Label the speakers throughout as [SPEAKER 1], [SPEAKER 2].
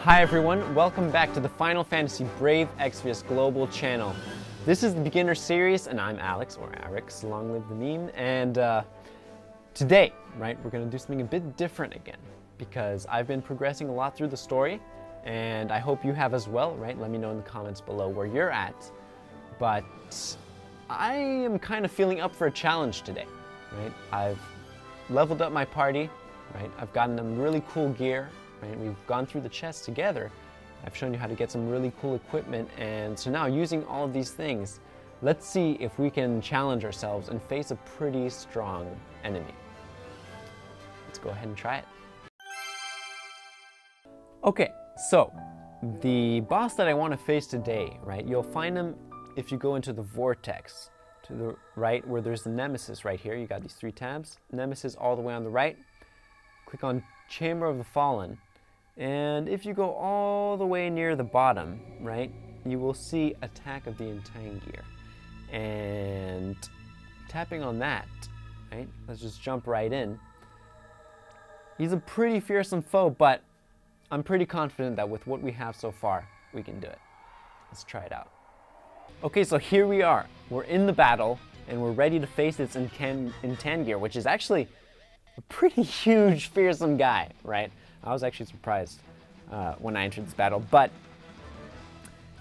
[SPEAKER 1] Hi everyone, welcome back to the Final Fantasy Brave Exvius Global channel. This is the beginner series and I'm Alex, or Arix, long live the meme, and today, right, we're going to do something a bit different again because I've been progressing a lot through the story and I hope you have as well, right? Let me know in the comments below where you're at, but I am kind of feeling up for a challenge today, right? I've leveled up my party, right? I've gotten them really cool gear. Right? We've gone through the chest together. I've shown you how to get some really cool equipment, and so now using all of these things, let's see if we can challenge ourselves and face a pretty strong enemy. Let's go ahead and try it. Okay, so the boss that I want to face today, right? You'll find him if you go into the vortex to the right where there's the Nemesis right here. You got these 3 tabs. Nemesis all the way on the right. Click on Chamber of the Fallen. And if you go all the way near the bottom, right, you will see Attack of the Intangir. And tapping on that, right, let's just jump right in. He's a pretty fearsome foe, but I'm pretty confident that with what we have so far, we can do it. Let's try it out. Okay, so here we are. We're in the battle, and we're ready to face this Intangir, which is actually a pretty huge, fearsome guy, right? I was actually surprised when I entered this battle, but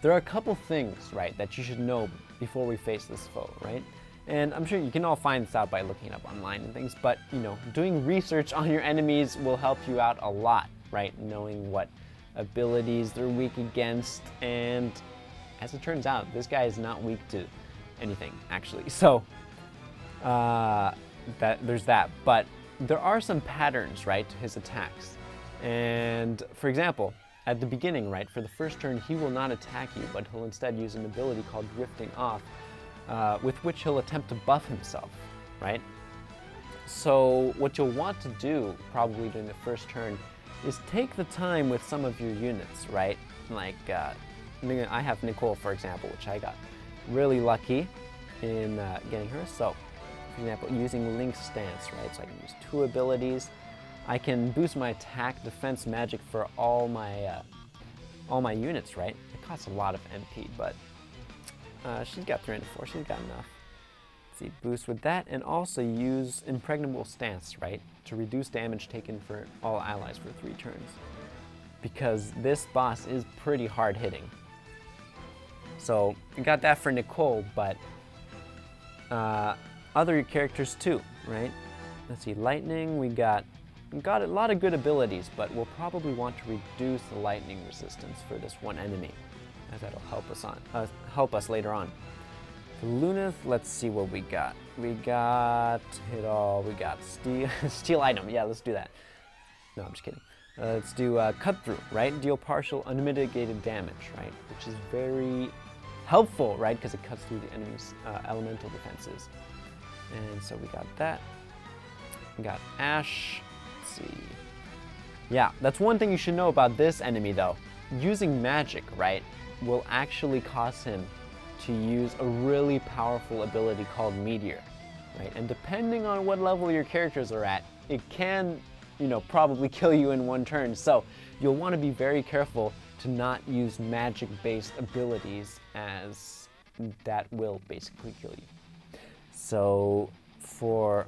[SPEAKER 1] there are a couple things, right, that you should know before we face this foe, right? And I'm sure you can all find this out by looking it up online and things, but, you know, doing research on your enemies will help you out a lot, right? Knowing what abilities they're weak against, and as it turns out, this guy is not weak to anything, actually. So, there's that, but there are some patterns, right, to his attacks. And for example, at the beginning, right, for the first turn, he will not attack you, but he'll instead use an ability called Drifting Off, with which he'll attempt to buff himself, right? So what you'll want to do, probably during the first turn, is take the time with some of your units, right? Like, I have Nicole, for example, which I got really lucky in getting her. So, for example, using Link's Stance, right? So I can use 2 abilities. I can boost my attack, defense, magic for all my units, right? It costs a lot of MP, but she's got 3 and 4. She's got enough. Let's see, boost with that, and also use Impregnable Stance, right, to reduce damage taken for all allies for 3 turns, because this boss is pretty hard hitting. So we got that for Nicole, but other characters too, right? Let's see, lightning, we got a lot of good abilities, but we'll probably want to reduce the lightning resistance for this one enemy, as that'll help us later on. For Lunith, let's see what we got. We got hit all. We got steel item. Yeah, let's do that. No, I'm just kidding. Let's do cut through, right? Deal partial unmitigated damage, right? Which is very helpful, right? Because it cuts through the enemy's elemental defenses. And so we got that. We got Ash. Let's see. Yeah, that's one thing you should know about this enemy though. Using magic, right, will actually cause him to use a really powerful ability called Meteor, right? And depending on what level your characters are at, it can, you know, probably kill you in 1 turn. So you'll want to be very careful to not use magic-based abilities, as that will basically kill you. So for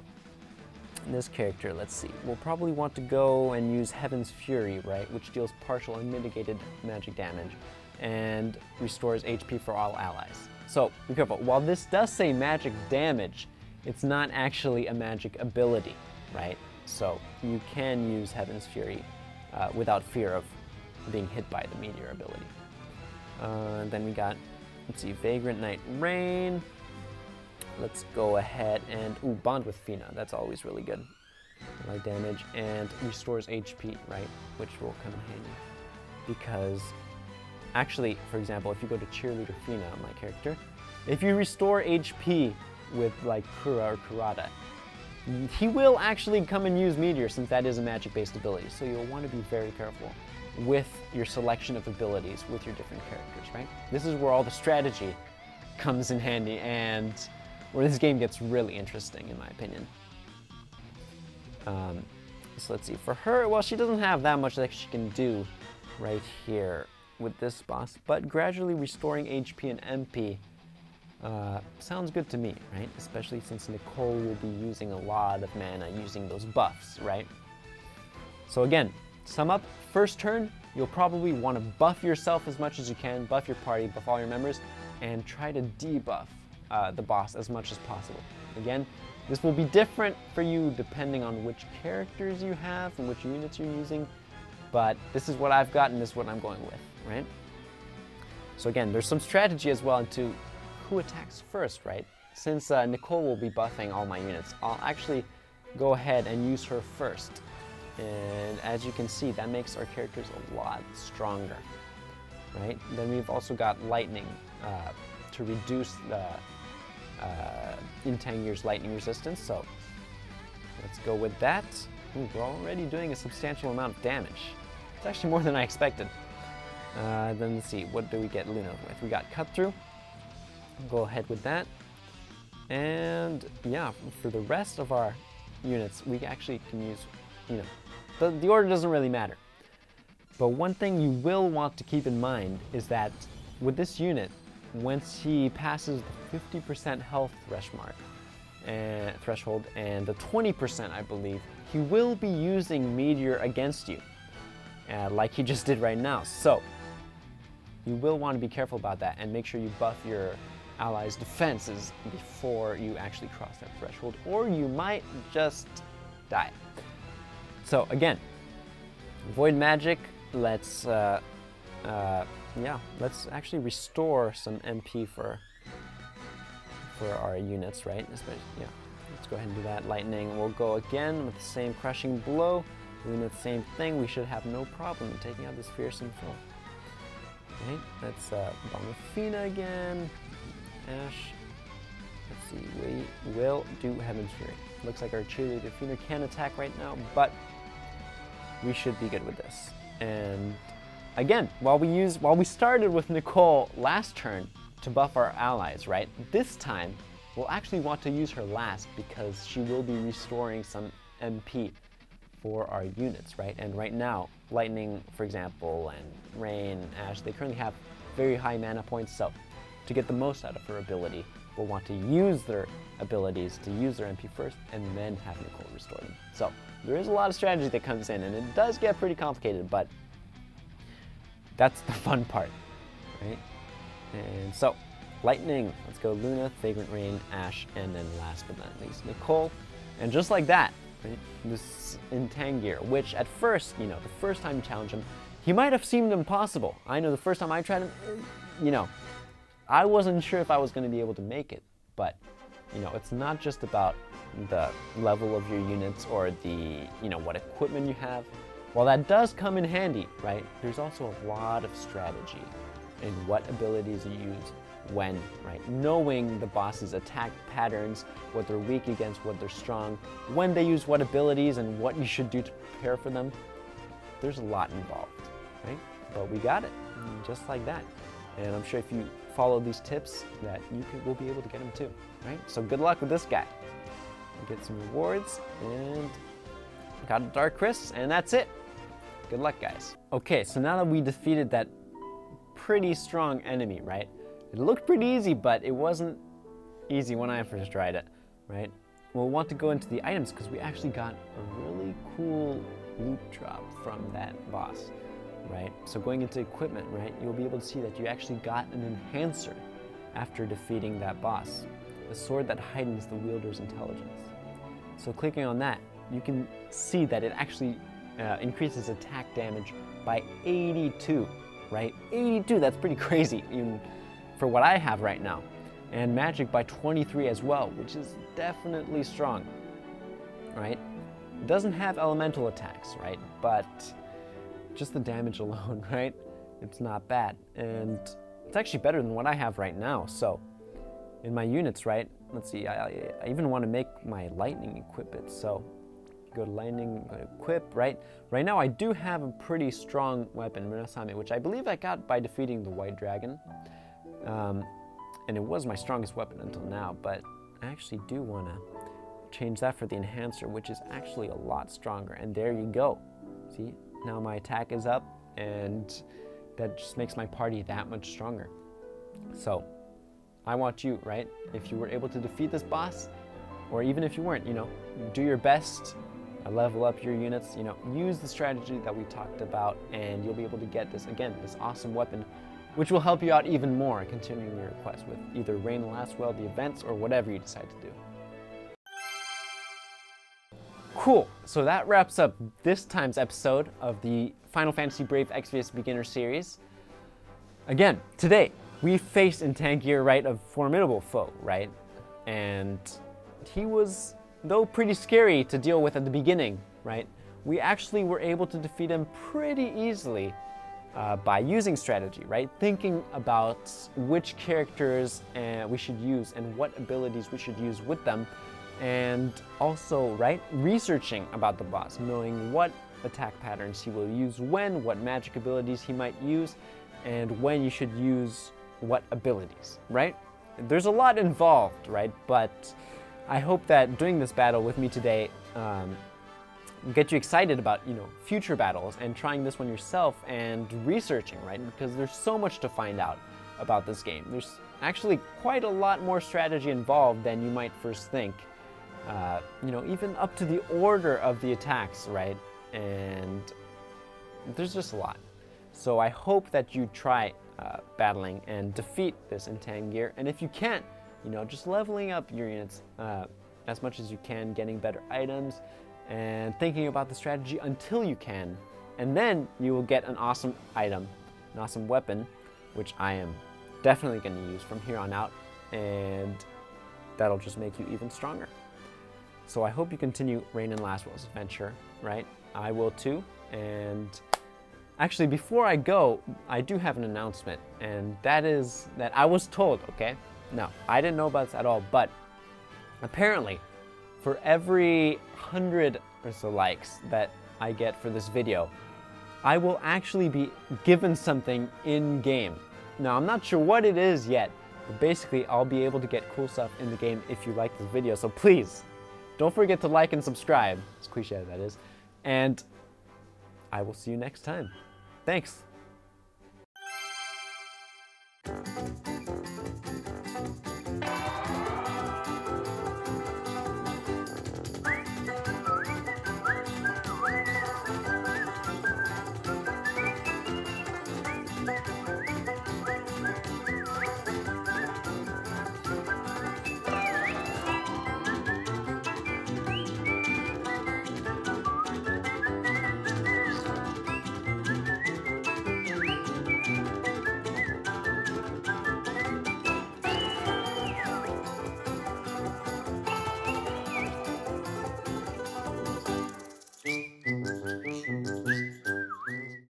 [SPEAKER 1] this character, let's see, we'll probably want to go and use Heaven's Fury, right, which deals partial unmitigated magic damage and restores HP for all allies. So be careful. While this does say magic damage, it's not actually a magic ability, right? So you can use Heaven's Fury without fear of being hit by the Meteor ability. Then we got, let's see, Vagrant Night Rain. Let's go ahead and, Bond with Fina. That's always really good. Light damage, and restores HP, right? Which will come in handy. Because, actually, for example, if you go to Cheerleader Fina, my character, if you restore HP with, like, Kura or Kurata, he will actually come and use Meteor, since that is a magic-based ability. So you'll want to be very careful with your selection of abilities with your different characters, right? This is where all the strategy comes in handy, and where this game gets really interesting, in my opinion. So let's see, for her, well, she doesn't have that much that she can do right here with this boss, but gradually restoring HP and MP sounds good to me, right? Especially since Nicole will be using a lot of mana using those buffs, right? So again, sum up, first turn, you'll probably want to buff yourself as much as you can, buff your party, buff all your members, and try to debuff the boss as much as possible. Again, this will be different for you depending on which characters you have and which units you're using, but this is what I've got and this is what I'm going with, right? So again, there's some strategy as well into who attacks first, right? Since Nicole will be buffing all my units, I'll actually go ahead and use her first. And as you can see, that makes our characters a lot stronger, right? Then we've also got lightning to reduce the Intangir's lightning resistance, so let's go with that. Ooh, we're already doing a substantial amount of damage. It's actually more than I expected. Then let's see, what do we get Luna with? We got cut through. Go ahead with that. And yeah, for the rest of our units, we actually can use, you know, the order doesn't really matter. But one thing you will want to keep in mind is that with this unit, once he passes the 50% health threshold and the 20%, I believe, he will be using Meteor against you, like he just did right now. So you will want to be careful about that and make sure you buff your allies' defenses before you actually cross that threshold, or you might just die. So again, Void Magic, let's actually restore some MP for our units, right? Especially, yeah, let's go ahead and do that. Lightning, we'll go again with the same crushing blow. Doing the same thing, we should have no problem in taking out this fearsome foe. Right, let's Bombafina again. Ash. Let's see, we will do Heaven's Fury. Looks like our cheerleader Fina can attack right now, but we should be good with this. And again, while we started with Nicole last turn to buff our allies, right? This time, we'll actually want to use her last because she will be restoring some MP for our units, right? And right now, Lightning, for example, and Rain, Ash, they currently have very high mana points, so to get the most out of her ability, we'll want to use their abilities to use their MP first and then have Nicole restore them. So there is a lot of strategy that comes in, and it does get pretty complicated, but that's the fun part, right? And so, Lightning, let's go Luna, Vagrant Rain, Ash, and then last but not least, Nicole. And just like that, right, this Intangir, which at first, you know, the first time you challenge him, he might have seemed impossible. I know the first time I tried him, you know, I wasn't sure if I was going to be able to make it, but, you know, it's not just about the level of your units or the, you know, what equipment you have. While that does come in handy, right, there's also a lot of strategy in what abilities you use when, right? Knowing the boss's attack patterns, what they're weak against, what they're strong, when they use what abilities and what you should do to prepare for them. There's a lot involved, right? But we got it, just like that. And I'm sure if you follow these tips that will be able to get them too, right? So good luck with this guy. Get some rewards and got a Dark Chris, and that's it. Good luck, guys. Okay, so now that we defeated that pretty strong enemy, right? It looked pretty easy, but it wasn't easy when I first tried it, right? We'll want to go into the items because we actually got a really cool loot drop from that boss, right? So going into equipment, right, you'll be able to see that you actually got an enhancer after defeating that boss, a sword that heightens the wielder's intelligence. So clicking on that, you can see that it actually increases attack damage by 82, right? 82, that's pretty crazy, even for what I have right now. And magic by 23 as well, which is definitely strong, right? It doesn't have elemental attacks, right? But just the damage alone, right? It's not bad. And it's actually better than what I have right now. So in my units, right? Let's see, I even want to make my lightning equip it. So go to lightning, go to equip, right? Right now I do have a pretty strong weapon, Murasame, which I believe I got by defeating the white dragon. And it was my strongest weapon until now, but I actually do want to change that for the enhancer, which is actually a lot stronger. And there you go. See, now my attack is up and that just makes my party that much stronger. So I want you, right? If you were able to defeat this boss, or even if you weren't, do your best, level up your units, use the strategy that we talked about, and you'll be able to get this awesome weapon, which will help you out even more continuing your quest with either Rain and Last Well, the events, or whatever you decide to do. Cool, so that wraps up this time's episode of the Final Fantasy Brave Exvius Beginner Series. Again, today, we faced Intangir, right, a formidable foe, right? And he was, though pretty scary to deal with at the beginning, right? We actually were able to defeat him pretty easily by using strategy, right? Thinking about which characters we should use and what abilities we should use with them. And also, right, researching about the boss, knowing what attack patterns he will use when, what magic abilities he might use, and when you should use what abilities, right? There's a lot involved, right? But I hope that doing this battle with me today get you excited about, future battles and trying this one yourself and researching, right? Because there's so much to find out about this game. There's actually quite a lot more strategy involved than you might first think. Even up to the order of the attacks, right? And there's just a lot. So I hope that you try battling and defeat this Intangir. And if you can't, just leveling up your units as much as you can, getting better items, and thinking about the strategy until you can. And then you will get an awesome item, an awesome weapon, which I am definitely going to use from here on out. And that'll just make you even stronger. So I hope you continue Rain and Last Well's adventure, right? I will too. And actually, before I go, I do have an announcement. And that is that I was told, okay? No, I didn't know about this at all, but apparently, for every 100 or so likes that I get for this video, I will actually be given something in-game. Now, I'm not sure what it is yet, but basically, I'll be able to get cool stuff in the game if you like this video. So please, don't forget to like and subscribe, as cliche as that is, and I will see you next time. Thanks.